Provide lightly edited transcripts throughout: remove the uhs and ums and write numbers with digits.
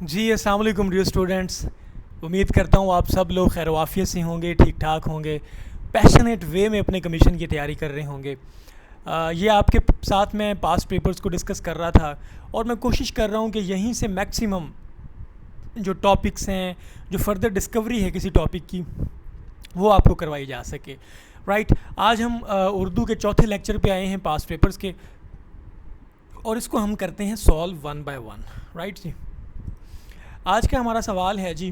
جی السلام علیکم dear students. امید کرتا ہوں آپ سب لوگ خیر و عافیت سے ہوں گے, ٹھیک ٹھاک ہوں گے, پیشنیٹ وے میں اپنے کمیشن کی تیاری کر رہے ہوں گے. یہ آپ کے ساتھ میں پاس پیپرز کو ڈسکس کر رہا تھا اور میں کوشش کر رہا ہوں کہ یہیں سے میکسیمم جو ٹاپکس ہیں, جو فردر ڈسکوری ہے کسی ٹاپک کی, وہ آپ کو کروائی جا سکے. رائٹ, آج ہم اردو کے چوتھے لیکچر پہ آئے ہیں پاس پیپرز کے, اور اس کو ہم کرتے ہیں solo one by one. Right جی, آج کا ہمارا سوال ہے جی,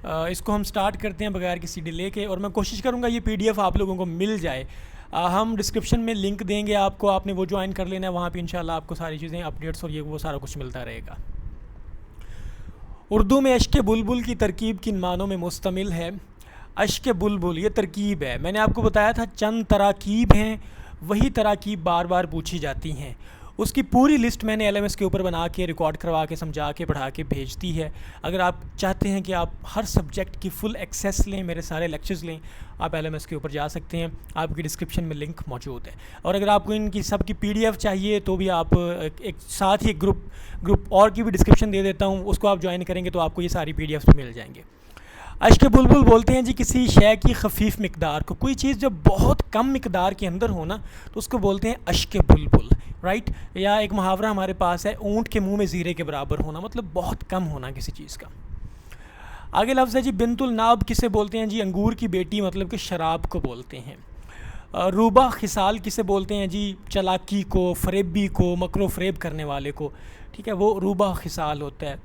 اس کو ہم سٹارٹ کرتے ہیں بغیر کسی ڈیلے کے, اور میں کوشش کروں گا یہ پی ڈی ایف آپ لوگوں کو مل جائے. ہم ڈسکرپشن میں لنک دیں گے آپ کو, آپ نے وہ جوائن کر لینا ہے, وہاں پہ انشاءاللہ آپ کو ساری چیزیں اپڈیٹس اور یہ وہ سارا کچھ ملتا رہے گا. اردو میں اشک بلبل کی ترکیب کن معنوں میں مشتمل ہے؟ اشک بلبل یہ ترکیب ہے, میں نے آپ کو بتایا تھا چند تراکیب ہیں, وہی تراکیب بار بار پوچھی جاتی ہیں. اس کی پوری لسٹ میں نے ایل ایم ایس کے اوپر بنا کے ریکارڈ کروا کے سمجھا کے پڑھا کے بھیجتی ہے. اگر آپ چاہتے ہیں کہ آپ ہر سبجیکٹ کی فل ایکسیس لیں, میرے سارے لیکچرز لیں, آپ ایل ایم ایس کے اوپر جا سکتے ہیں, آپ کی ڈسکرپشن میں لنک موجود ہے. اور اگر آپ کو ان کی سب کی پی ڈی ایف چاہیے تو بھی آپ ایک ساتھ ہی گروپ اور کی بھی ڈسکرپشن دے دیتا ہوں, اس کو آپ جوائن کریں گے تو آپ کو یہ ساری پی ڈی ایف مل جائیں گے. اشک بلبل بولتے ہیں جی کسی شے کی خفیف مقدار کو, کوئی چیز جب بہت کم مقدار کے اندر ہونا تو اس کو بولتے ہیں اشک بلبل. رائٹ, یا ایک محاورہ ہمارے پاس ہے, اونٹ کے منہ میں زیرے کے برابر ہونا, مطلب بہت کم ہونا کسی چیز کا. آگے لفظ ہے جی بنت الناب کسے بولتے ہیں؟ جی انگور کی بیٹی, مطلب کہ شراب کو بولتے ہیں. روبہ خصال کسے بولتے ہیں؟ جی چلاکی کو, فریبی کو, مکر و فریب کرنے والے کو. ٹھیک ہے, وہ روبہ خصال ہوتا ہے.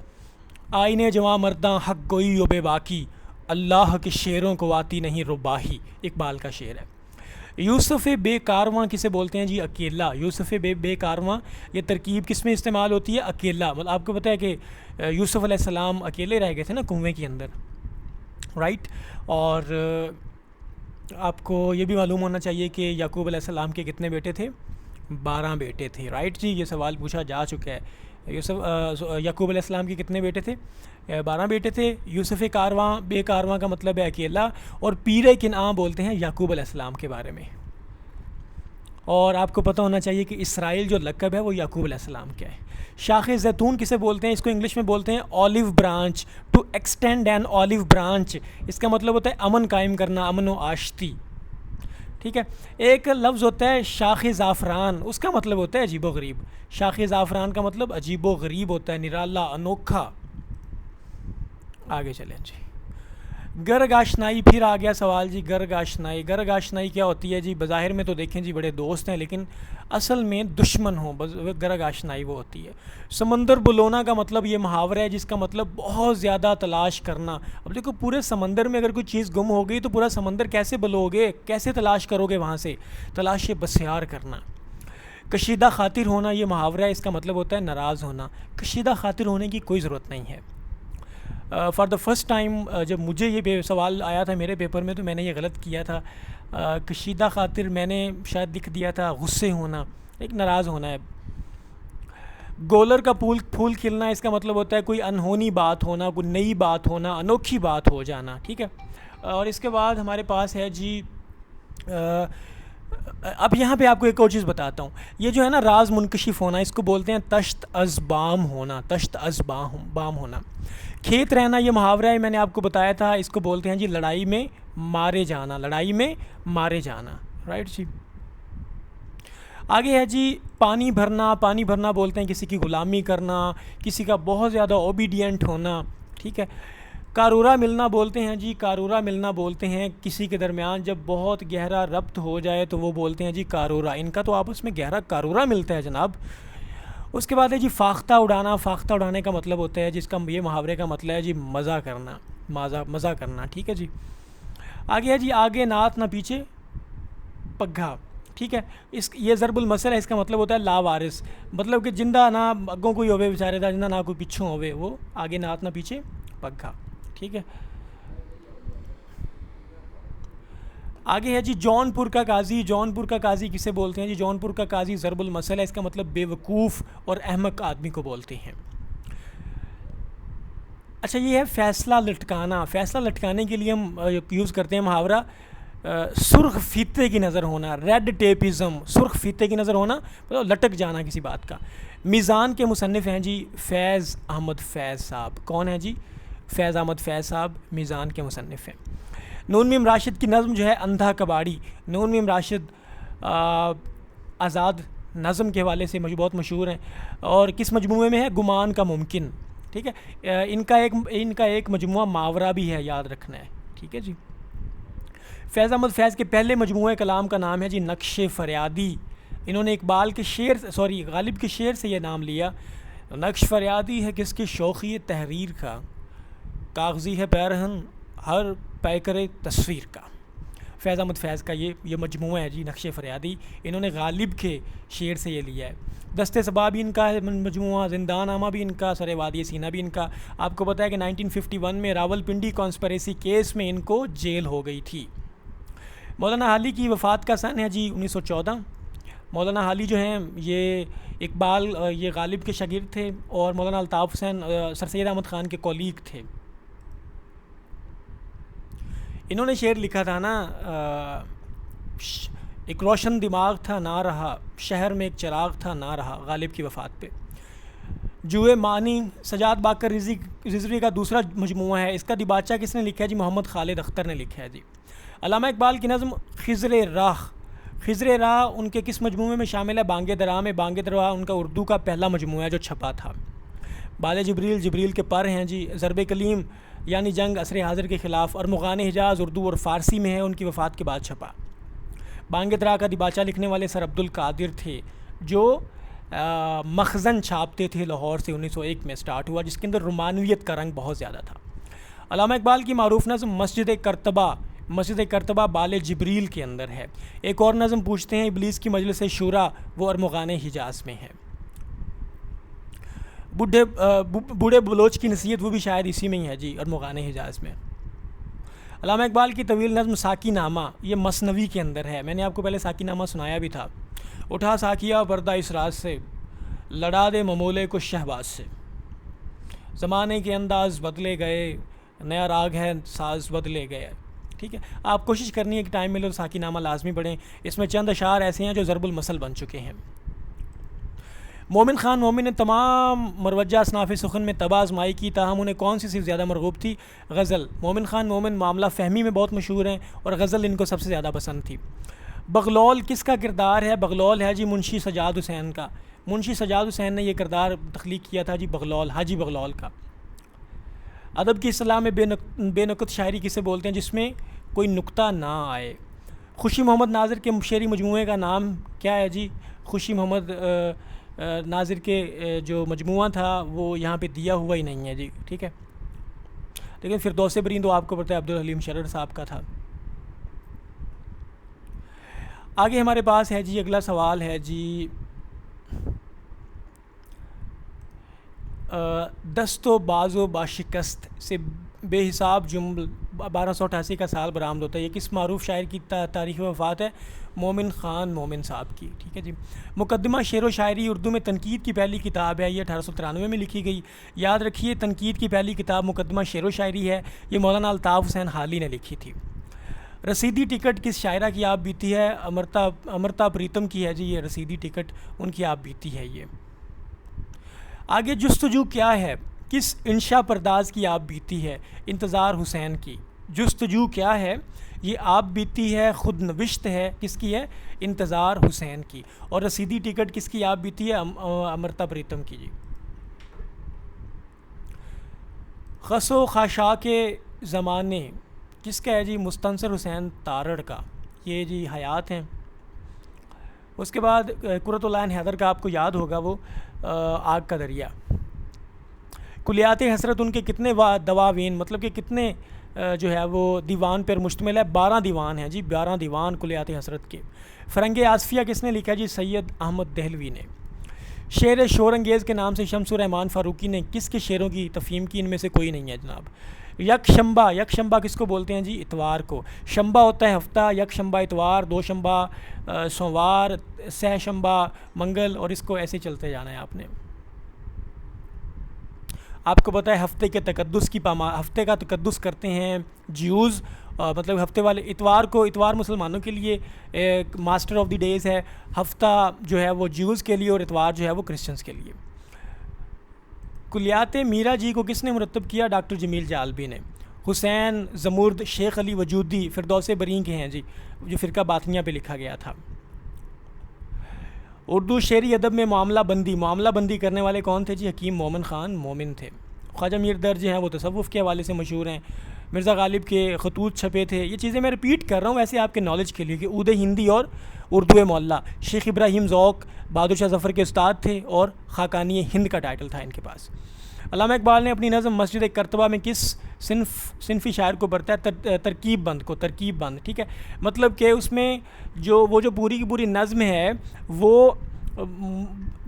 آئینے جواں مرداں حق گوئی و بے باکی, اللہ کے شعروں کو آتی نہیں رباہی, اقبال کا شعر ہے. یوسف بے کارواں کسے بولتے ہیں؟ جی اکیلا. یوسف بے کارواں یہ ترکیب کس میں استعمال ہوتی ہے؟ اکیلا. مطلب آپ کو پتہ ہے کہ یوسف علیہ السلام اکیلے رہ گئے تھے نا کنویں کے اندر. رائٹ, اور آپ کو یہ بھی معلوم ہونا چاہیے کہ یعقوب علیہ السلام کے کتنے بیٹے تھے؟ 12 بیٹے تھے. رائٹ جی, یہ سوال پوچھا جا چکا ہے. یعقوب علیہ السلام کے کتنے بیٹے تھے؟ 12 بیٹے تھے. یوسف کارواں بے کارواں کا مطلب ہے اکیلا, اور پیر کنعاں بولتے ہیں یعقوب علیہ السلام کے بارے میں. اور آپ کو پتہ ہونا چاہیے کہ اسرائیل جو لقب ہے وہ یعقوب علیہ السلام کا ہے. شاخ زیتون کسے بولتے ہیں؟ اس کو انگلش میں بولتے ہیں olive branch. To extend an olive branch, اس کا مطلب ہوتا ہے امن قائم کرنا, امن و آشتی. ٹھیک ہے, ایک لفظ ہوتا ہے شاخ زعفران, اس کا مطلب ہوتا ہے عجیب و غریب. شاخ زعفران کا مطلب عجیب و غریب ہوتا ہے, نرالا, انوکھا. آگے چلیں جی, گرگ آشنائی, پھر آ گیا سوال جی گرگ آشنائی. گرگ آشنائی کیا ہوتی ہے جی؟ بظاہر میں تو دیکھیں جی بڑے دوست ہیں, لیکن اصل میں دشمن ہوں, گرگ آشنائی وہ ہوتی ہے. سمندر بلونا کا مطلب یہ محاورہ ہے جس کا مطلب بہت زیادہ تلاش کرنا. اب دیکھو پورے سمندر میں اگر کوئی چیز گم ہو گئی تو پورا سمندر کیسے بلو گے, کیسے تلاش کرو گے وہاں سے؟ تلاش بسیار کرنا. کشیدہ خاطر ہونا یہ محاورہ ہے, اس کا مطلب ہوتا ہے ناراض ہونا. کشیدہ خاطر ہونے کی کوئی ضرورت نہیں ہے. فار دا فرسٹ ٹائم جب مجھے یہ سوال آیا تھا میرے پیپر میں تو میں نے یہ غلط کیا تھا. کشیدہ خاطر میں نے شاید لکھ دیا تھا غصے ہونا, ایک ناراض ہونا ہے. گولر کا پھول کھلنا, اس کا مطلب ہوتا ہے کوئی انہونی بات ہونا, کوئی نئی بات ہونا, انوکھی بات ہو جانا. ٹھیک ہے, اور اس کے بعد ہمارے پاس ہے جی, اب یہاں پہ آپ کو ایک اور چیز بتاتا ہوں. یہ جو ہے نا راز منکشف ہونا, اس کو بولتے ہیں تشت از بام ہونا. تشت از بام ہونا. کھیت رہنا یہ محاورہ ہے, میں نے آپ کو بتایا تھا, اس کو بولتے ہیں جی لڑائی میں مارے جانا. لڑائی میں مارے جانا. رائٹ جی, آگے ہے جی پانی بھرنا. پانی بھرنا بولتے ہیں کسی کی غلامی کرنا, کسی کا بہت زیادہ اوبیڈینٹ ہونا. ٹھیک ہے, کارورا ملنا بولتے ہیں جی, کارورا ملنا بولتے ہیں کسی کے درمیان جب بہت گہرا ربط ہو جائے تو وہ بولتے ہیں جی کارورا. ان کا تو آپس میں گہرا کارورا ملتا ہے جناب. اس کے بعد ہے جی فاختہ اڑانا. فاختہ اڑانے کا مطلب ہوتا ہے جس کا یہ محاورے کا مطلب ہے جی مزہ کرنا, مزہ کرنا. ٹھیک ہے جی, آگے ہے جی آگے نعت نہ پیچھے پگھا. ٹھیک ہے, یہ ضرب المثل ہے, اس کا مطلب ہوتا ہے لا وارث, مطلب کہ جندہ نہ اگوں کوئی ہوئے بیچارے دا, جندہ نہ کوئی پیچھوں ہوئے, وہ آگے نعت نہ پیچھے پگھا. ٹھیک ہے, آگے ہے جی جون پور کا قاضی. جون پور کا قاضی کسے بولتے ہیں جی؟ جون پور کا قاضی ضرب المثل ہے, اس کا مطلب بے وقوف اور احمق آدمی کو بولتے ہیں. اچھا, یہ ہے فیصلہ لٹکانا. فیصلہ لٹکانے کے لیے ہم یوز کرتے ہیں محاورہ سرخ فیتے کی نظر ہونا، ریڈ ٹیپزم، سرخ فیتے کی نظر ہونا مطلب لٹک جانا کسی بات کا۔ میزان کے مصنف ہیں جی فیض احمد فیض صاحب۔ کون ہیں جی؟ فیض احمد فیض صاحب میزان کے مصنف ہیں۔ نون میم راشد کی نظم جو ہے اندھا کباڑی، نون میم راشد آزاد نظم کے حوالے سے بہت مشہور ہیں، اور کس مجموعے میں ہے؟ گمان کا ممکن، ٹھیک ہے۔ ان کا ایک مجموعہ ماورا بھی ہے، یاد رکھنا ہے، ٹھیک ہے جی۔ فیض احمد فیض کے پہلے مجموعہ کلام کا نام ہے جی نقش فریادی۔ انہوں نے اقبال کے غالب کے شعر سے یہ نام لیا۔ نقش فریادی ہے کس کی شوخی تحریر کا، کاغذی ہے پیرہن ہر پیکر تصویر کا۔ فیض احمد فیض کا یہ مجموعہ ہے جی نقش فریادی، انہوں نے غالب کے شعر سے یہ لیا ہے۔ دست صبا بھی ان کا ہے مجموعہ، زندان نامہ بھی ان کا، سر وادی سینہ بھی ان کا۔ آپ کو پتہ ہے کہ 1951 میں راول پنڈی کانسپریسی کیس میں ان کو جیل ہو گئی تھی۔ مولانا حالی کی وفات کا سن ہے جی 1914۔ مولانا حالی جو ہیں یہ اقبال یہ غالب کے شاگرد تھے، اور مولانا الطاف حسین سر سید احمد خان کے کولیگ تھے۔ انہوں نے شعر لکھا تھا نا، ایک روشن دماغ تھا نہ رہا، شہر میں ایک چراغ تھا نہ رہا، غالب کی وفات پہ۔ جوئے معنی سجاد باقر رضوی کا دوسرا مجموعہ ہے، اس کا دیباچہ کس نے لکھا ہے جی؟ محمد خالد اختر نے لکھا ہے جی۔ علامہ اقبال کی نظم خضر راہ ان کے کس مجموعے میں شامل ہے؟ بانگ درا میں۔ بانگ درا ان کا اردو کا پہلا مجموعہ ہے جو چھپا تھا۔ بال جبریل کے پر ہیں جی۔ ضرب کلیم یعنی جنگ عصر حاضر کے خلاف، اور مغان حجاز اردو اور فارسی میں ہے، ان کی وفات کے بعد چھپا۔ بانگ درا کا دیباچہ لکھنے والے سر عبد القادر تھے، جو مخزن چھاپتے تھے لاہور سے، 1901 میں سٹارٹ ہوا، جس کے اندر رومانویت کا رنگ بہت زیادہ تھا۔ علامہ اقبال کی معروف نظم مسجد کرتبہ بال جبریل کے اندر ہے۔ ایک اور نظم پوچھتے ہیں ابلیس کی مجلس شورا، وہ ارمغان حجاز میں ہے۔ بوڑھے بلوچ کی نصیحت، وہ بھی شاید اسی میں ہی ہے جی، ارمغان حجاز میں۔ علامہ اقبال کی طویل نظم ساکی نامہ، یہ مثنوی کے اندر ہے، میں نے آپ کو پہلے ساکی نامہ سنایا بھی تھا۔ اٹھا ساکیہ پردہ اس راز سے، لڑا دے ممولے کو شہباز سے، زمانے کے انداز بدلے گئے، نیا راگ ہے ساز بدلے گئے، ٹھیک ہے۔ آپ کوشش کرنی ہے کہ ٹائم ملے تو ساکی نامہ لازمی پڑھیں، اس میں چند اشعار ایسے ہیں جو ضرب المثل بن چکے ہیں۔ مومن خان مومن نے تمام مروجہ اصناف سخن میں تباہ آزمائی کی، تاہم انہیں کون سی صرف زیادہ مرغوب تھی؟ غزل۔ مومن خان مومن معاملہ فہمی میں بہت مشہور ہیں، اور غزل ان کو سب سے زیادہ پسند تھی۔ بغلول کس کا کردار ہے؟ بغلول ہے جی منشی سجاد حسین کا۔ منشی سجاد حسین نے یہ کردار تخلیق کیا تھا جی بغلول، حاجی بغلول کا۔ ادب کی اصطلاح میں بے نقط شاعری کسے بولتے ہیں؟ جس میں کوئی نقطہ نہ آئے۔ خوشی محمد ناظر کے شعری مجموعے کا نام کیا ہے جی؟ خوشی محمد ناظر کے جو مجموعہ تھا وہ یہاں پہ دیا ہوا ہی نہیں ہے جی، ٹھیک ہے۔ لیکن فردوس برین تو آپ کو پتہ ہے عبدالحلیم شرر صاحب کا تھا۔ آگے ہمارے پاس ہے جی اگلا سوال ہے جی، دست و باز و باشکست سے بے حساب جمل 1288 کا سال برآمد ہوتا ہے، یہ کس معروف شاعر کی تاریخ وفات ہے؟ مومن خان مومن صاحب کی، ٹھیک ہے جی۔ مقدمہ شعر و شاعری اردو میں تنقید کی پہلی کتاب ہے، یہ 1893 میں لکھی گئی۔ یاد رکھیے تنقید کی پہلی کتاب مقدمہ شعر و شاعری ہے، یہ مولانا الطاف حسین حالی نے لکھی تھی۔ رسیدی ٹکٹ کس شاعرہ کی آپ بیتی ہے؟ امرتا پریتم کی ہے جی یہ رسیدی ٹکٹ، ان کی آپ بیتی ہے یہ۔ آگے جستجو کیا ہے؟ کس انشا پرداز کی آپ بیتی ہے؟ انتظار حسین کی۔ جستجو کیا ہے؟ یہ آپ بیتی ہے، خود نوشت ہے، کس کی ہے؟ انتظار حسین کی۔ اور رسیدی ٹکٹ کس کی آپ بیتی ہے؟ امرتا پریتم کی جی۔ خس و خاشاک زمانے کس کا ہے جی؟ مستنصر حسین تارڑ کا، یہ جی حیات ہیں۔ اس کے بعد قرۃ العین حیدر کا آپ کو یاد ہوگا، وہ آگ کا دریا۔ کلیات حسرت ان کے کتنے دواوین، مطلب کہ کتنے جو ہے وہ دیوان پر مشتمل ہے؟ 12 دیوان ہیں جی، 12 دیوان کلیات حسرت کے۔ فرنگ آصفیہ کس نے لکھا جی؟ سید احمد دہلوی نے۔ شعر شور انگیز کے نام سے شمس الرحمان فاروقی نے کس کے شعروں کی تفہیم کی؟ ان میں سے کوئی نہیں ہے جناب۔ یک شنبہ کس کو بولتے ہیں جی؟ اتوار کو۔ شنبہ ہوتا ہے ہفتہ، یک شنبہ اتوار، دو شنبہ سوموار، سہ شنبہ منگل، اور اس کو ایسے چلتے جانا ہے آپ نے۔ آپ کو پتہ ہے ہفتے کا تقدس کرتے ہیں جیوز، مطلب ہفتے والے اتوار مسلمانوں کے لیے ماسٹر آف دی ڈیز ہے، ہفتہ جو ہے وہ جیوز کے لیے، اور اتوار جو ہے وہ کرسچنس کے لیے۔ کلیات میرا جی کو کس نے مرتب کیا؟ ڈاکٹر جمیل جالبی نے۔ حسین زمرد شیخ علی وجودی فردوس برین کے ہیں جی، جو فرقہ باطنیہ پہ لکھا گیا تھا۔ اردو شعری ادب میں معاملہ بندی کرنے والے کون تھے جی؟ حکیم مومن خان مومن تھے۔ خواجہ میر درج ہیں وہ تصوف کے حوالے سے مشہور ہیں۔ مرزا غالب کے خطوط چھپے تھے۔ یہ چیزیں میں ریپیٹ کر رہا ہوں ویسے آپ کے نالج کے لیے کہ عود ہندی اور اردو معلّہ۔ شیخ ابراہیم ذوق بہادر شاہ ظفر کے استاد تھے اور خاقانی ہند کا ٹائٹل تھا ان کے پاس۔ علامہ اقبال نے اپنی نظم مسجد کرتبہ میں کس صنفی شاعر کو برتا ہے؟ ترکیب بند، ٹھیک ہے، مطلب کہ اس میں جو پوری کی پوری نظم ہے وہ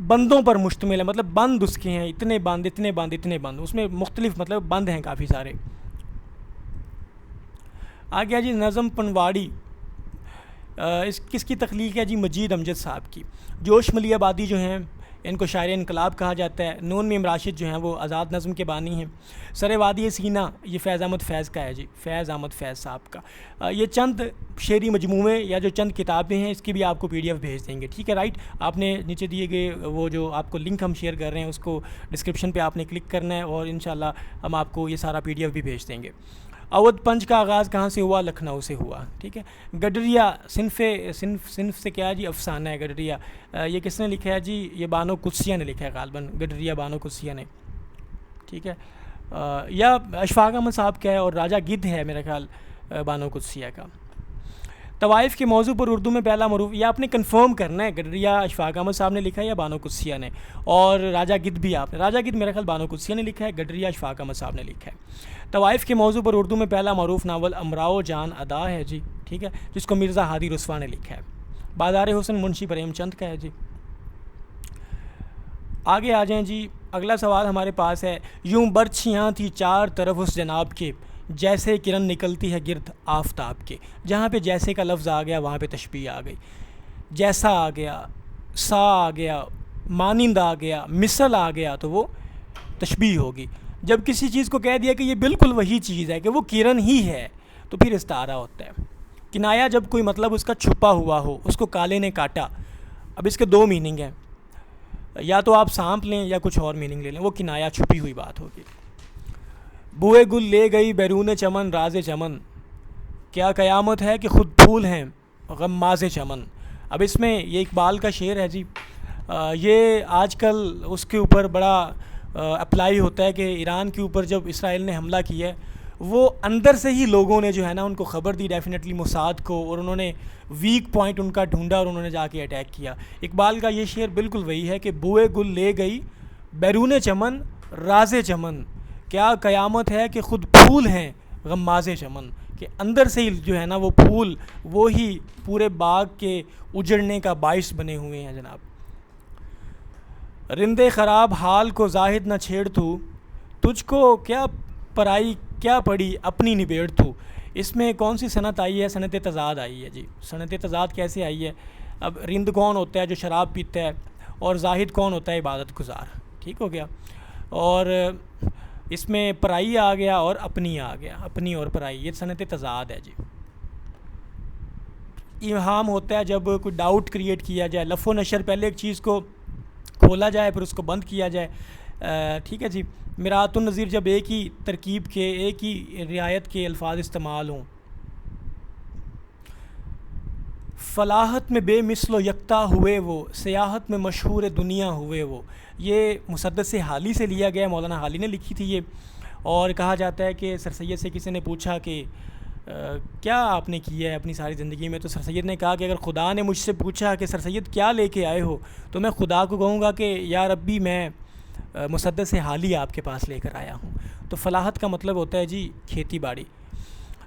بندوں پر مشتمل ہے، مطلب بند اس کے ہیں، اتنے بند، اس میں مختلف مطلب بند ہیں کافی سارے۔ آگے جی نظم پنواڑی اس کس کی تخلیق ہے جی؟ مجید امجد صاحب کی۔ جوش ملی آبادی جو ہیں ان کو شاعر انقلاب کہا جاتا ہے۔ نون میم راشد جو ہیں وہ آزاد نظم کے بانی ہیں۔ سر وادی سینہ یہ فیض احمد فیض کا ہے جی، فیض احمد فیض صاحب کا۔ یہ چند شعری مجموعے یا جو چند کتابیں ہیں اس کی بھی آپ کو PDF بھیج دیں گے، ٹھیک ہے، رائٹ۔ آپ نے نیچے دیے گئے وہ جو آپ کو لنک ہم شیئر کر رہے ہیں اس کو ڈسکرپشن پہ آپ نے کلک کرنا ہے، اور انشاءاللہ ہم آپ کو یہ سارا PDF بھی بھیج دیں گے۔ اودھ پنچ کا آغاز کہاں سے ہوا؟ لکھنؤ سے ہوا، ٹھیک ہے۔ گڈریا صنف سے کیا ہے جی؟ افسانہ ہے گڈریا۔ یہ کس نے لکھا ہے جی؟ یہ بانو قدسیہ نے لکھا ہے غالباً، گڈریا بانو قدسیہ نے، ٹھیک ہے۔ یا اشفاق احمد صاحب کا ہے، اور راجہ گدھ ہے میرا خیال بانو قدسیہ کا۔ طوائف کے موضوع پر اردو میں پہلا معروف، یہ آپ نے کنفرم کرنا ہے گڈریا اشفاق احمد صاحب نے لکھا ہے یا بانو قدسیہ نے، اور راجہ گدھ بھی آپ نے، راجہ گدھ میرا خیال بانو قدسیہ نے لکھا ہے، گڈریا اشفاق احمد صاحب نے لکھا ہے۔ طوائف کے موضوع پر اردو میں پہلا معروف ناول امراؤ جان ادا ہے جی، ٹھیک ہے، جس کو مرزا ہادی رسوا نے لکھا ہے۔ بازار حسن منشی پریم چند کا ہے جی۔ آگے آ جائیں جی، اگلا سوال ہمارے پاس ہے۔ یوں برچھیاں تھی چار طرف اس جناب کے، جیسے کرن نکلتی ہے گرد آفتاب کے۔ جہاں پہ جیسے کا لفظ آ گیا وہاں پہ تشبیہ آ گئی۔ جیسا آ گیا، سا آ گیا، مانند آ گیا، مثل آ گیا تو وہ تشبیہ ہوگی۔ جب کسی چیز کو کہہ دیا کہ یہ بالکل وہی چیز ہے، کہ وہ کرن ہی ہے، تو پھر استعارہ ہوتا ہے۔ کنایا جب کوئی مطلب اس کا چھپا ہوا ہو، اس کو کالے نے کاٹا۔ اب اس کے دو میننگ ہیں، یا تو آپ سانپ لیں یا کچھ اور میننگ لے لیں، وہ کنایا چھپی ہوئی بات ہوگی۔ بوئے گل لے گئی بیرون چمن راز چمن، کیا قیامت ہے کہ خود پھول ہیں غماز چمن۔ اب اس میں یہ اقبال کا شعر ہے جی، یہ آج کل اس کے اوپر بڑا اپلائی ہوتا ہے کہ ایران کے اوپر جب اسرائیل نے حملہ کیا ہے، وہ اندر سے ہی لوگوں نے جو ہے نا ان کو خبر دی ڈیفینیٹلی موساد کو، اور انہوں نے ویک پوائنٹ ان کا ڈھونڈا اور انہوں نے جا کے اٹیک کیا۔ اقبال کا یہ شعر بالکل وہی ہے کہ بوئے گل لے گئی بیرون چمن راز چمن، کیا قیامت ہے کہ خود پھول ہیں غماز چمن، کہ اندر سے ہی جو ہے نا وہ پھول وہی پورے باغ کے اجڑنے کا باعث بنے ہوئے ہیں جناب۔ رندے خراب حال کو زاہد نہ چھیڑ تو، تجھ کو کیا پرائی کیا پڑی اپنی نبیڑ تو۔ اس میں کون سی صنعت آئی ہے؟ صنعت تضاد آئی ہے جی۔ صنعت تضاد کیسے آئی ہے؟ اب رند کون ہوتا ہے؟ جو شراب پیتا ہے، اور زاہد کون ہوتا ہے؟ عبادت گزار، ٹھیک ہو گیا۔ اور اس میں پرائی آ گیا اور اپنی آ گیا، اپنی اور پرائی، یہ صنعت تضاد ہے جی۔ ایہام ہوتا ہے جب کوئی ڈاؤٹ کریٹ کیا جائے، لف و نشر، پہلے ایک چیز کو کھولا جائے پھر اس کو بند کیا جائے، ٹھیک ہے جی۔ مرات النظیر جب ایک ہی ترکیب کے ایک ہی رعایت کے الفاظ استعمال ہوں۔ فلاحت میں بے مثل و یکتا ہوئے وہ، سیاحت میں مشہور دنیا ہوئے وہ، یہ مسدس حالی سے لیا گیا، مولانا حالی نے لکھی تھی یہ۔ اور کہا جاتا ہے کہ سر سید سے کسی نے پوچھا کہ کیا آپ نے کیا ہے اپنی ساری زندگی میں، تو سر سید نے کہا کہ اگر خدا نے مجھ سے پوچھا کہ سر سید کیا لے کے آئے ہو، تو میں خدا کو کہوں گا کہ یا ربی میں مسدس حالی آپ کے پاس لے کر آیا ہوں۔ تو فلاحت کا مطلب ہوتا ہے جی کھیتی باڑی۔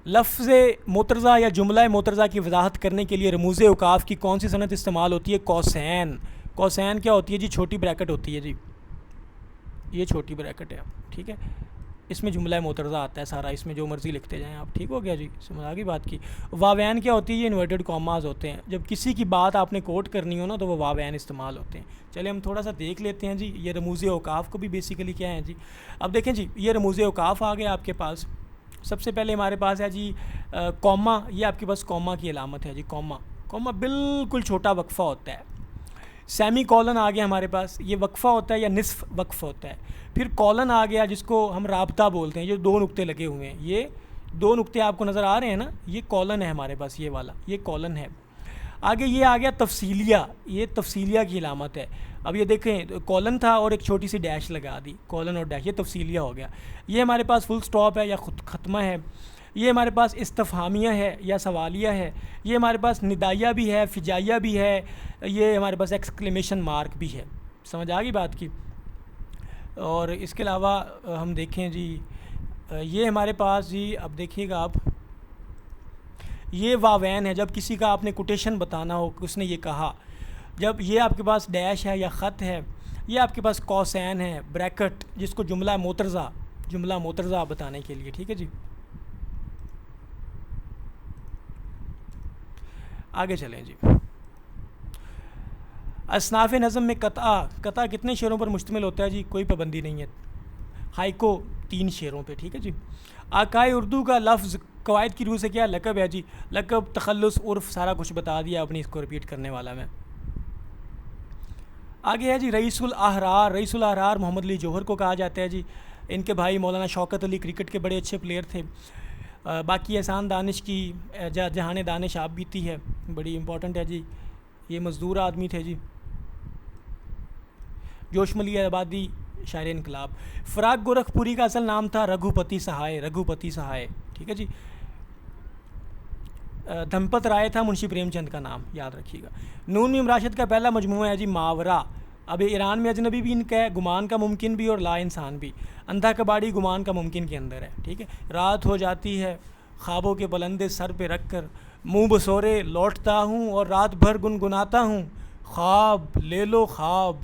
لفظ مترجہ یا جملہ مترجہ کی وضاحت کرنے کے لیے رموز اوقاف کی کون سی صنعت استعمال ہوتی ہے؟ کوسین۔ کوسین کیا ہوتی ہے جی؟ چھوٹی بریکٹ ہوتی ہے جی، یہ چھوٹی بریکٹ ہے، ٹھیک ہے۔ اس میں جملہ مترجہ آتا ہے سارا، اس میں جو مرضی لکھتے جائیں آپ، ٹھیک ہو گیا جی، سمجھ آ گئی بات کی۔ واوین کیا ہوتی ہے؟ یہ انورٹڈ کاماز ہوتے ہیں، جب کسی کی بات آپ نے کوٹ کرنی ہو نا تو وہ واوین استعمال ہوتے ہیں۔ چلے ہم تھوڑا سا دیکھ لیتے ہیں جی، یہ رموز اوقاف کو بھی بیسیکلی کیا ہے جی۔ اب دیکھیں جی، یہ رموز اوقاف آ گیا آپ کے پاس، سب سے پہلے ہمارے پاس ہے جی کوما. یہ آپ کے پاس کوما کی علامت ہے جی. کوما بالکل چھوٹا وقفہ ہوتا ہے. سیمی کولن آ گیا ہمارے پاس, یہ وقفہ ہوتا ہے یا نصف وقف ہوتا ہے. پھر کولن آ گیا جس کو ہم رابطہ بولتے ہیں, یہ 2 نقطے لگے ہوئے ہیں, یہ 2 نقطے آپ کو نظر آ رہے ہیں نا, یہ کولن ہے ہمارے پاس, یہ والا یہ کولن ہے. آگے یہ آ گیا تفصیلیہ, یہ تفصیلیہ کی علامت ہے. اب یہ دیکھیں کولن تھا اور ایک چھوٹی سی ڈیش لگا دی, کولن اور ڈیش, یہ تفصیلیہ ہو گیا. یہ ہمارے پاس فل سٹاپ ہے یا ختمہ ہے. یہ ہمارے پاس استفہامیہ ہے یا سوالیہ ہے. یہ ہمارے پاس ندائیہ بھی ہے, فجائیہ بھی ہے. یہ ہمارے پاس ایکسکلیمیشن مارک بھی ہے. سمجھ آ گئی بات کی. اور اس کے علاوہ ہم دیکھیں جی, یہ ہمارے پاس جی, اب دیکھیے گا آپ, یہ واوین ہے. جب کسی کا آپ نے کوٹیشن بتانا ہو کہ اس نے یہ کہا, جب یہ آپ کے پاس ڈیش ہے یا خط ہے, یہ آپ کے پاس کوسین ہے, بریکٹ, جس کو جملہ مترجہ بتانے کے لیے. ٹھیک ہے جی, آگے چلیں جی. اصناف نظم میں قطع کتنے شعروں پر مشتمل ہوتا ہے جی؟ کوئی پابندی نہیں ہے. ہائیکو 3 شعروں پہ. ٹھیک ہے جی. آقائے اردو کا لفظ قواعد کی روح سے کیا لقب ہے جی؟ لقب, تخلص, عرف, سارا کچھ بتا دیا اپنی, اس کو ریپیٹ کرنے والا میں. آگے ہے جی رئیس الاحرار. رئیس الاحرار محمد علی جوہر کو کہا جاتا ہے جی. ان کے بھائی مولانا شوکت علی کرکٹ کے بڑے اچھے پلیئر تھے. باقی احسان دانش کی جہان دانش آپ بیتی ہے, بڑی امپورٹنٹ ہے جی. یہ مزدور آدمی تھے جی. جوش ملی آبادی شاعر انقلاب. فراق گورکھ پوری کا اصل نام تھا رگھوپتی سہائے. ٹھیک ہے جی. دھمپت رائے تھا منشی پریم چند کا نام, یاد رکھیے گا. نون میم راشد کا پہلا مجموعہ ہے جی ماورا. اب ایران میں اجنبی بھی ان کا ہے, گمان کا ممکن بھی اور لا انسان بھی. اندھا کباڑی گمان کا ممکن کے اندر ہے. ٹھیک ہے. رات ہو جاتی ہے خوابوں کے بلندے سر پہ رکھ کر, منہ بسورے لوٹتا ہوں اور رات بھر گنگناتا ہوں. خواب لے لو خواب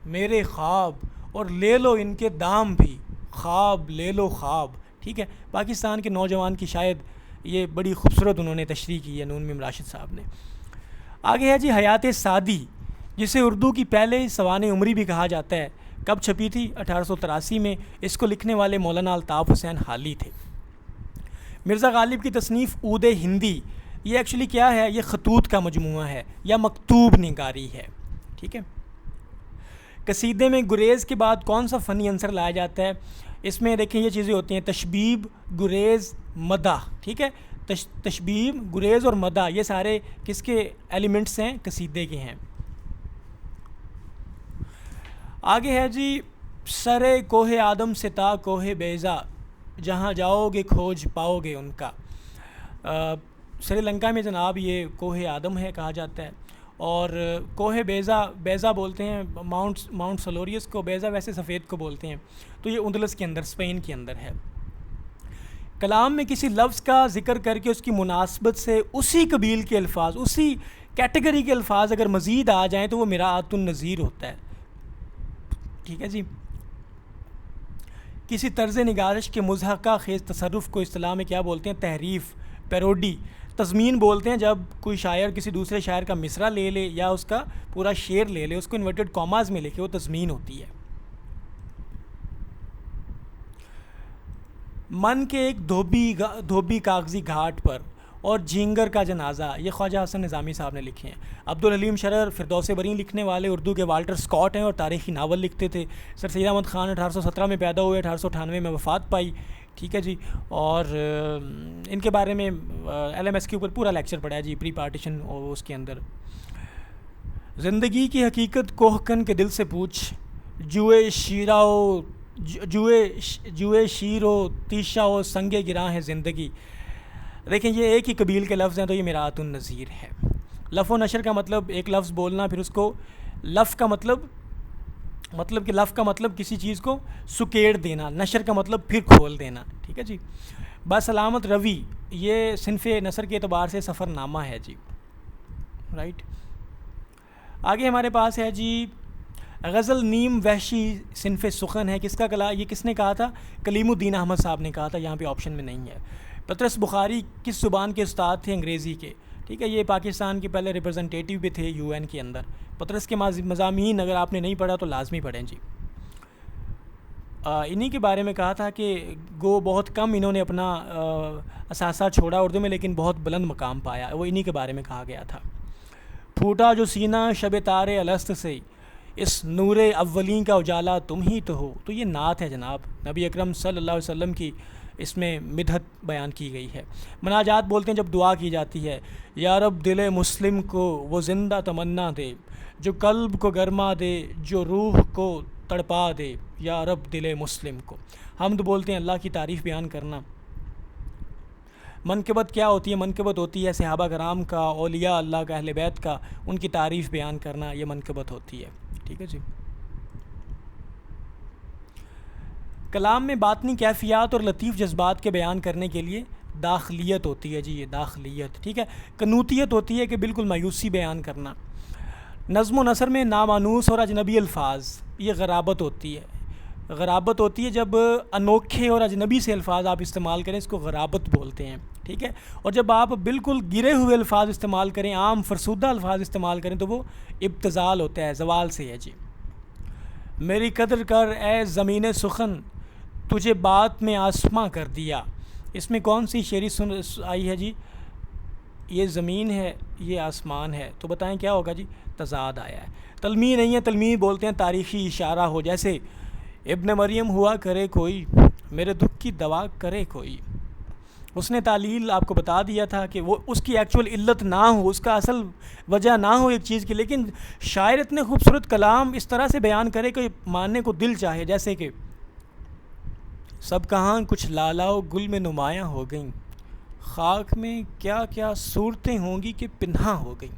میرے خواب, اور لے لو ان کے دام بھی, خواب لے لو خواب. ٹھیک ہے. پاکستان کے نوجوان کی شاید یہ بڑی خوبصورت انہوں نے تشریح کی ہے نون میم راشد صاحب نے. آگے ہے جی حیات سعدی, جسے اردو کی پہلے سوانح عمری بھی کہا جاتا ہے. کب چھپی تھی؟ 1883 میں. اس کو لکھنے والے مولانا الطاف حسین حالی تھے. مرزا غالب کی تصنیف عود ہندی, یہ ایکچولی کیا ہے؟ یہ خطوط کا مجموعہ ہے یا مکتوب نگاری ہے. ٹھیک ہے. قصیدے میں گریز کے بعد کون سا فنی عنصر لایا جاتا ہے؟ اس میں دیکھیں یہ چیزیں ہوتی ہیں تشبیب, گریز, مدح. ٹھیک ہے. تشبیب, گریز اور مدح یہ سارے کس کے ایلیمنٹس ہیں؟ قصیدے کے ہیں. آگے ہے جی سرے کوہ آدم سے تا کوہ بیضا, جہاں جاؤ گے کھوج پاؤ گے ان کا. سری لنکا میں جناب یہ کوہ آدم ہے کہا جاتا ہے. اور کوہ بیضا بولتے ہیں ماؤنٹ سلوریس کو, بیضا ویسے سفید کو بولتے ہیں. تو یہ اندلس کے اندر, اسپین کے اندر ہے. کلام میں کسی لفظ کا ذکر کر کے اس کی مناسبت سے اسی قبیل کے الفاظ, اسی کیٹیگری کے الفاظ اگر مزید آ جائیں تو وہ مراعات النظیر ہوتا ہے. ٹھیک ہے جی. کسی طرز نگارش کے مضحکہ خیز تصرف کو اصطلاح میں کیا بولتے ہیں؟ تحریف, پیروڈی. تضمین بولتے ہیں جب کوئی شاعر کسی دوسرے شاعر کا مصرع لے لے یا اس کا پورا شعر لے لے, اس کو انورٹڈ کاماز میں لکھے, وہ تضمین ہوتی ہے. من کے ایک دھوبی کاغذی گھاٹ پر اور جھینگر کا جنازہ, یہ خواجہ حسن نظامی صاحب نے لکھے ہیں. عبدالحلیم شرر فردوس برین لکھنے والے اردو کے والٹر اسکاٹ ہیں اور تاریخی ناول لکھتے تھے. سر سید احمد خان 1817 میں پیدا ہوئے, 1898 میں وفات پائی. ٹھیک ہے جی. اور ان کے بارے میں ایل ایم ایس کے اوپر پورا لیکچر پڑھا ہے جی, پری پارٹیشن اور اس کے اندر. زندگی کی حقیقت کوہکن کے دل سے پوچھ, جوئے شیر و تیشہ و سنگ گراں ہے زندگی. دیکھیں یہ ایک ہی قبیل کے لفظ ہیں تو یہ مراعات النظیر ہے. لف و نشر کا مطلب ایک لفظ بولنا, پھر اس کو لف کا مطلب کہ لف کا مطلب کسی چیز کو سکیڑ دینا, نشر کا مطلب پھر کھول دینا. ٹھیک ہے جی. بسلامت روی, یہ صنف نثر کے اعتبار سے سفر نامہ ہے جی. رائٹ. آگے ہمارے پاس ہے جی غزل نیم وحشی صنف سخن ہے. کس کا یہ کس نے کہا تھا؟ کلیم الدین احمد صاحب نے کہا تھا, یہاں پہ آپشن میں نہیں ہے. پطرس بخاری کس زبان کے استاد تھے؟ انگریزی کے. ٹھیک ہے. یہ پاکستان کے پہلے ریپرزنٹیٹیو بھی تھے UN کے اندر. پطرس کے مضامین اگر آپ نے نہیں پڑھا تو لازمی پڑھیں جی. انہی کے بارے میں کہا تھا کہ گو بہت کم انہوں نے اپنا اثاثہ چھوڑا اردو میں، لیکن بہت بلند مقام پایا، وہ انہی کے بارے میں کہا گیا تھا۔ پھوٹا جو سینہ شب تارے الست سے، اس نور اولین کا اجالا تم ہی تو ہو۔ تو یہ نعت ہے جناب، نبی اکرم صلی اللہ علیہ وسلم کی اس میں مدحت بیان کی گئی ہے۔ مناجات بولتے ہیں جب دعا کی جاتی ہے، یا رب دل مسلم کو وہ زندہ تمنا دے، جو قلب کو گرما دے، جو روح کو تڑپا دے، یا رب دل مسلم کو۔ حمد بولتے ہیں اللہ کی تعریف بیان کرنا۔ منقبت کیا ہوتی ہے؟ منقبت ہوتی ہے صحابہ کرام کا، اولیاء اللہ کا، اہل بیت کا، ان کی تعریف بیان کرنا، یہ منقبت ہوتی ہے۔ ٹھیک ہے جی۔ کلام میں باطنی کیفیات اور لطیف جذبات کے بیان کرنے کے لیے داخلیت ہوتی ہے جی، یہ داخلیت، ٹھیک ہے۔ قنوتیت ہوتی ہے کہ بالکل مایوسی بیان کرنا۔ نظم و نثر میں نامانوس اور اجنبی الفاظ، یہ غرابت ہوتی ہے۔ غرابت ہوتی ہے جب انوکھے اور اجنبی سے الفاظ آپ استعمال کریں، اس کو غرابت بولتے ہیں، ٹھیک ہے۔ اور جب آپ بالکل گرے ہوئے الفاظ استعمال کریں، عام فرسودہ الفاظ استعمال کریں، تو وہ ابتذال ہوتا ہے، زوال سے ہے جی۔ میری قدر کر اے زمین سخن، تجھے بات میں آسماں کر دیا۔ اس میں کون سی شعری آئی ہے جی؟ یہ زمین ہے، یہ آسمان ہے، تو بتائیں کیا ہوگا جی؟ تضاد آیا ہے۔ تلمیح نہیں ہے، تلمیح بولتے ہیں تاریخی اشارہ ہو، جیسے ابن مریم ہوا کرے کوئی، میرے دکھ کی دوا کرے کوئی۔ اس نے تعلیل آپ کو بتا دیا تھا کہ وہ اس کی ایکچول علت نہ ہو، اس کا اصل وجہ نہ ہو ایک چیز کی، لیکن شاعر اتنے خوبصورت کلام اس طرح سے بیان کرے کہ ماننے کو دل چاہے، جیسے کہ سب کہاں کچھ لالا و گل میں نمایاں ہو گئیں، خاک میں کیا کیا صورتیں ہوں گی کہ پنہاں ہو گئیں۔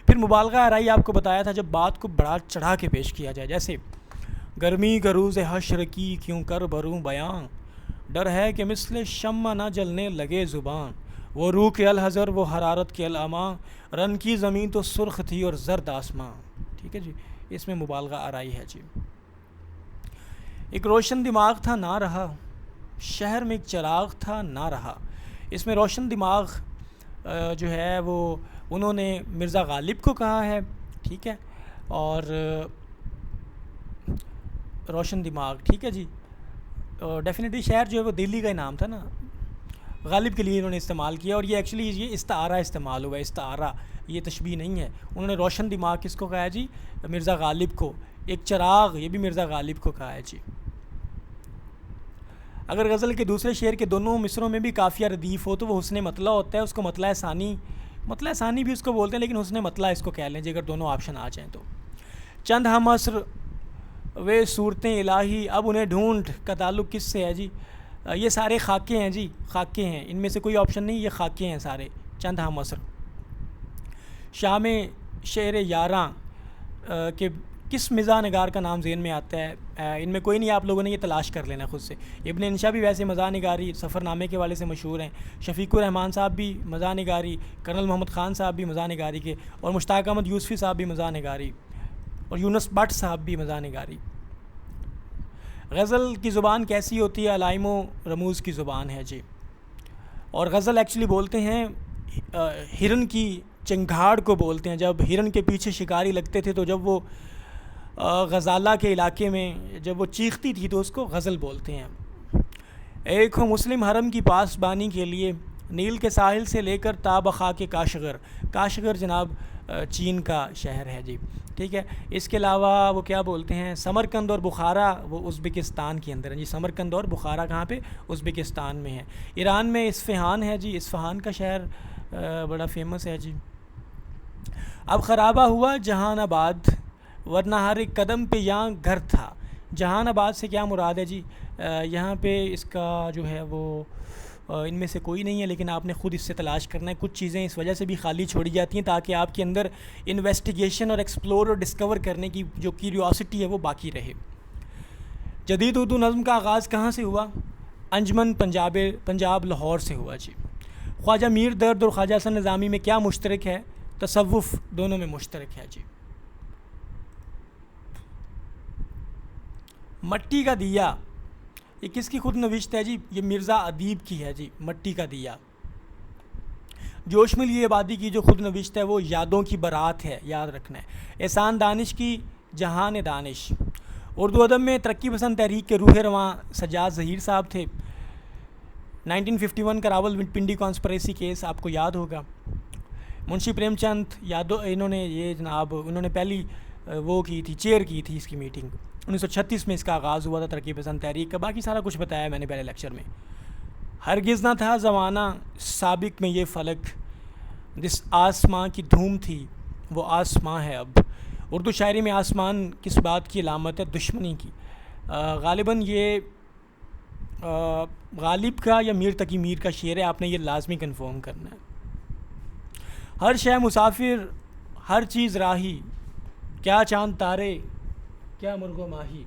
پھر مبالغہ آرائی آپ کو بتایا تھا جب بات کو بڑا چڑھا کے پیش کیا جائے، جیسے گرمی کا روز حشر کی کیوں کر بروں بیان، ڈر ہے کہ مثل شمع نہ جلنے لگے زبان، وہ روح کے الحذر وہ حرارت کے الاما، رن کی زمین تو سرخ تھی اور زرد آسماں۔ ٹھیک ہے جی، اس میں مبالغہ آرائی ہے جی۔ ایک روشن دماغ تھا نہ رہا، شہر میں ایک چراغ تھا نہ رہا۔ اس میں روشن دماغ جو ہے وہ انہوں نے مرزا غالب کو کہا ہے، ٹھیک ہے، اور روشن دماغ، ٹھیک ہے جی۔ ڈیفینیٹلی شہر جو ہے وہ دلی کا ہی نام تھا نا، غالب کے لیے انہوں نے استعمال کیا، اور یہ ایکچولی یہ استعارہ استعمال ہوا ہے، استعارہ، یہ تشبیہ نہیں ہے۔ انہوں نے روشن دماغ کس کو کہا ہے جی؟ مرزا غالب کو۔ ایک چراغ، یہ بھی مرزا غالب کو کہا ہے جی۔ اگر غزل کے دوسرے شعر کے دونوں مصروں میں بھی قافیہ ردیف ہو تو وہ حسن مطلع ہوتا ہے، اس کو مطلع ثانی، مطلع ثانی بھی اس کو بولتے ہیں، لیکن حسن مطلع اس کو کہہ لیں جی اگر دونوں آپشن آ جائیں تو۔ چند ہم عصر وہ صورتیں الہی اب انہیں ڈھونڈ کا تعلق کس سے ہے جی؟ یہ سارے خاکے ہیں جی، خاکے ہیں، ان میں سے کوئی آپشن نہیں، یہ خاکے ہیں سارے۔ چند ہم عصر، شام شعر یاراں کہ کس مزاح نگار کا نام ذہن میں آتا ہے؟ ان میں کوئی نہیں، آپ لوگوں نے یہ تلاش کر لینا خود سے۔ ابن انشا بھی ویسے مزاح نگاری سفر نامے کے والے سے مشہور ہیں، شفیق الرحمان صاحب بھی مزاح نگاری، کرنل محمد خان صاحب بھی مزاح نگاری کے، اور مشتاق احمد یوسفی صاحب بھی مزاح نگاری، اور یونس بٹ صاحب بھی مزاح نگاری۔ غزل کی زبان کیسی ہوتی ہے؟ علائم و رموز کی زبان ہے جی، اور غزل ایکچولی بولتے ہیں ہرن کی چنگھاڑ کو بولتے ہیں۔ جب ہرن کے پیچھے شکاری لگتے تھے تو جب وہ غزالہ کے علاقے میں جب وہ چیختی تھی تو اس کو غزل بولتے ہیں۔ ایک ہو مسلم حرم کی پاسبانی کے لیے، نیل کے ساحل سے لے کر تا بخاک کاشغر، کاشغر جناب چین کا شہر ہے جی، ٹھیک ہے۔ اس کے علاوہ وہ کیا بولتے ہیں، سمرقند اور بخارا وہ ازبکستان کے اندر ہیں جی، سمرقند اور بخارا کہاں پہ؟ ازبکستان میں ہے۔ ایران میں اصفہان ہے جی، اصفہان کا شہر بڑا فیمس ہے جی۔ اب خرابہ ہوا جہان آباد، ورنہ ہر ایک قدم پہ یہاں گھر تھا۔ جہان آباد سے کیا مراد ہے جی؟ یہاں پہ اس کا جو ہے وہ ان میں سے کوئی نہیں ہے، لیکن آپ نے خود اس سے تلاش کرنا ہے۔ کچھ چیزیں اس وجہ سے بھی خالی چھوڑی جاتی ہیں تاکہ آپ کے اندر انویسٹیگیشن اور ایکسپلور اور ڈسکور کرنے کی جو کیوریوسٹی ہے وہ باقی رہے۔ جدید اردو نظم کا آغاز کہاں سے ہوا؟ انجمن پنجاب لاہور سے ہوا جی۔ خواجہ میر درد اور خواجہ حسن نظامی میں کیا مشترک ہے؟ تصوف دونوں میں مشترک ہے جی۔ مٹی کا دیا، یہ کس کی خود نوشت ہے جی؟ یہ مرزا ادیب کی ہے جی، مٹی کا دیا۔ جوش ملی آبادی کی جو خود نوشت ہے وہ یادوں کی بارات ہے، یاد رکھنا ہے۔ احسان دانش کی جہان دانش، اردو ادب میں ترقی پسند تحریک کے روح رواں سجاد ظہیر صاحب تھے. 1951 کا راول پنڈی کانسپریسی کیس آپ کو یاد ہوگا. منشی پریم چند یادو انہوں نے یہ جناب انہوں نے پہلی وہ کی تھی، چیئر کی تھی اس کی میٹنگ. 1936 میں اس کا آغاز ہوا تھا ترقی پسند تحریک کا. باقی سارا کچھ بتایا میں نے پہلے لیکچر میں. ہرگز نہ تھا زمانہ سابق میں یہ فلک، جس آسماں کی دھوم تھی وہ آسماں ہے اب. اردو شاعری میں آسمان کس بات کی علامت ہے؟ دشمنی کی. غالباً یہ غالب کا یا میر تقی میر کا شعر ہے، آپ نے یہ لازمی کنفرم کرنا ہے. ہر شے مسافر، ہر چیز راہی، کیا چاند تارے، کیا مرغ و ماہی.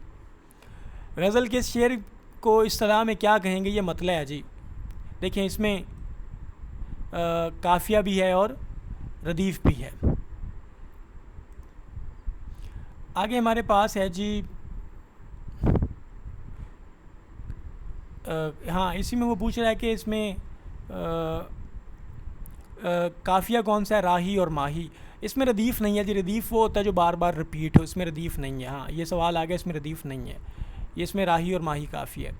غزل کے اس شعر کو اصطلاح میں کیا کہیں گے؟ یہ مطلع ہے جی. دیکھیں اس میں قافیہ بھی ہے اور ردیف بھی ہے. آگے ہمارے پاس ہے جی ہاں اسی میں وہ پوچھ رہا ہے کہ اس میں قافیہ کون سا ہے؟ راہی اور ماہی. اس میں ردیف نہیں ہے جی. ردیف وہ ہوتا ہے جو بار بار رپیٹ ہو، اس میں ردیف نہیں ہے. ہاں یہ سوال آ گیا، اس میں ردیف نہیں ہے. یہ اس میں راہی اور ماہی کافی ہے.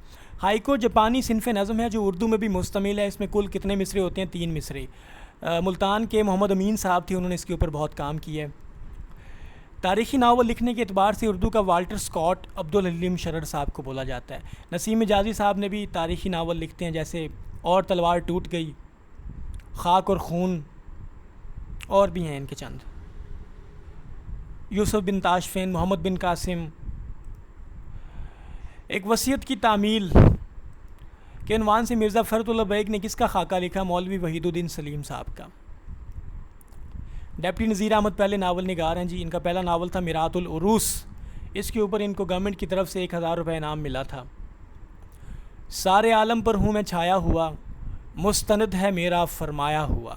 ہائیکو جاپانی صنف نظم ہے جو اردو میں بھی مشتمل ہے. اس میں کل کتنے مصرے ہوتے ہیں؟ 3 مصرے. ملتان کے محمد امین صاحب تھے، انہوں نے اس کے اوپر بہت کام کیا ہے. تاریخی ناول لکھنے کے اعتبار سے اردو کا والٹر اسکاٹ عبدالحلیم شرر صاحب کو بولا جاتا ہے. نسیم حجازی صاحب نے بھی تاریخی ناول لکھتے ہیں، جیسے اور تلوار ٹوٹ گئی، خاک اور خون، اور بھی ہیں ان کے چند. یوسف بن تاشفین، محمد بن قاسم. ایک وصیت کی تعمیل کے عنوان سے مرزا فرت اللہ بیگ نے کس کا خاکہ لکھا؟ مولوی وحید الدین سلیم صاحب کا. ڈپٹی نذیر احمد پہلے ناول نگار ہیں جی. ان کا پہلا ناول تھا میرات العروس. اس کے اوپر ان کو گورنمنٹ کی طرف سے 1000 روپے انعام ملا تھا. سارے عالم پر ہوں میں چھایا ہوا، مستند ہے میرا فرمایا ہوا.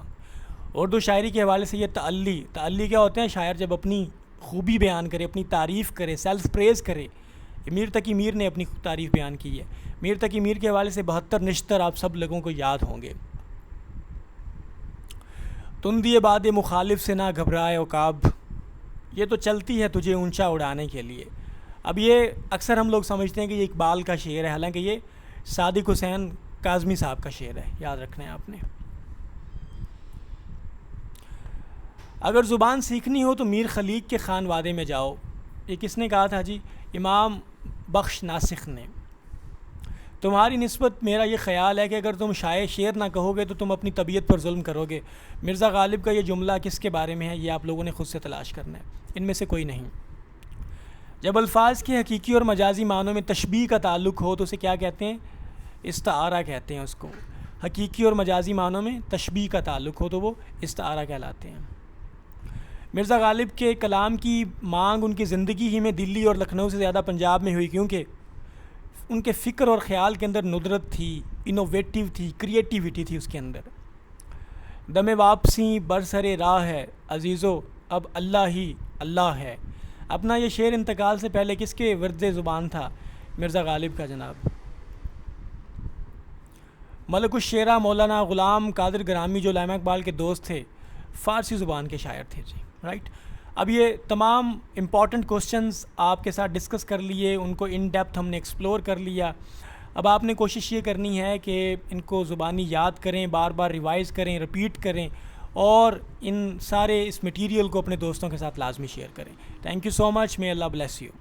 اردو شاعری کے حوالے سے یہ تعلی کیا ہوتے ہیں؟ شاعر جب اپنی خوبی بیان کرے، اپنی تعریف کرے، سیلف پریز کرے. میر تقی میر نے اپنی تعریف بیان کی ہے. میر تقی میر کے حوالے سے 72 نشتر آپ سب لوگوں کو یاد ہوں گے. تندی باد مخالف سے نہ گھبرائے عقاب، یہ تو چلتی ہے تجھے اونچا اڑانے کے لیے. اب یہ اکثر ہم لوگ سمجھتے ہیں کہ یہ اقبال کا شعر ہے، حالانکہ یہ صادق حسین کاظمی صاحب کا شعر ہے. یاد رکھنا ہے آپ نے. اگر زبان سیکھنی ہو تو میر خلیق کے خان وادے میں جاؤ. یہ کس نے کہا تھا جی؟ امام بخش ناسخ نے. تمہاری نسبت میرا یہ خیال ہے کہ اگر تم شعر نہ کہو گے تو تم اپنی طبیعت پر ظلم کرو گے. مرزا غالب کا یہ جملہ کس کے بارے میں ہے؟ یہ آپ لوگوں نے خود سے تلاش کرنا ہے. ان میں سے کوئی نہیں. جب الفاظ کے حقیقی اور مجازی معنوں میں تشبیہ کا تعلق ہو تو اسے کیا کہتے ہیں؟ استعارہ کہتے ہیں اس کو. حقیقی اور مجازی معنوں میں تشبیہ کا تعلق ہو تو وہ استعارہ کہلاتے ہیں. مرزا غالب کے کلام کی مانگ ان کی زندگی ہی میں دلی اور لکھنؤ سے زیادہ پنجاب میں ہوئی، کیونکہ ان کے فکر اور خیال کے اندر ندرت تھی، انوویٹیو تھی، کریٹیوٹی تھی اس کے اندر. دم واپسی برسر راہ ہے عزیزو، اب اللہ ہی اللہ ہے. اپنا یہ شعر انتقال سے پہلے کس کے ورد زبان تھا؟ مرزا غالب کا جناب. ملک الشعراء مولانا غلام قادر گرامی جو علامہ اقبال کے دوست تھے، فارسی زبان کے شاعر تھے جی. رائٹ. اب یہ تمام امپورٹنٹ کوسچنز آپ کے ساتھ ڈسکس کر لیے، ان کو ان ڈیپتھ ہم نے ایکسپلور کر لیا. اب آپ نے کوشش یہ کرنی ہے کہ ان کو زبانی یاد کریں، بار بار ریوائز کریں، رپیٹ کریں، اور ان سارے اس مٹیریل کو اپنے دوستوں کے ساتھ لازمی شیئر کریں. Thank you so much. May Allah bless you.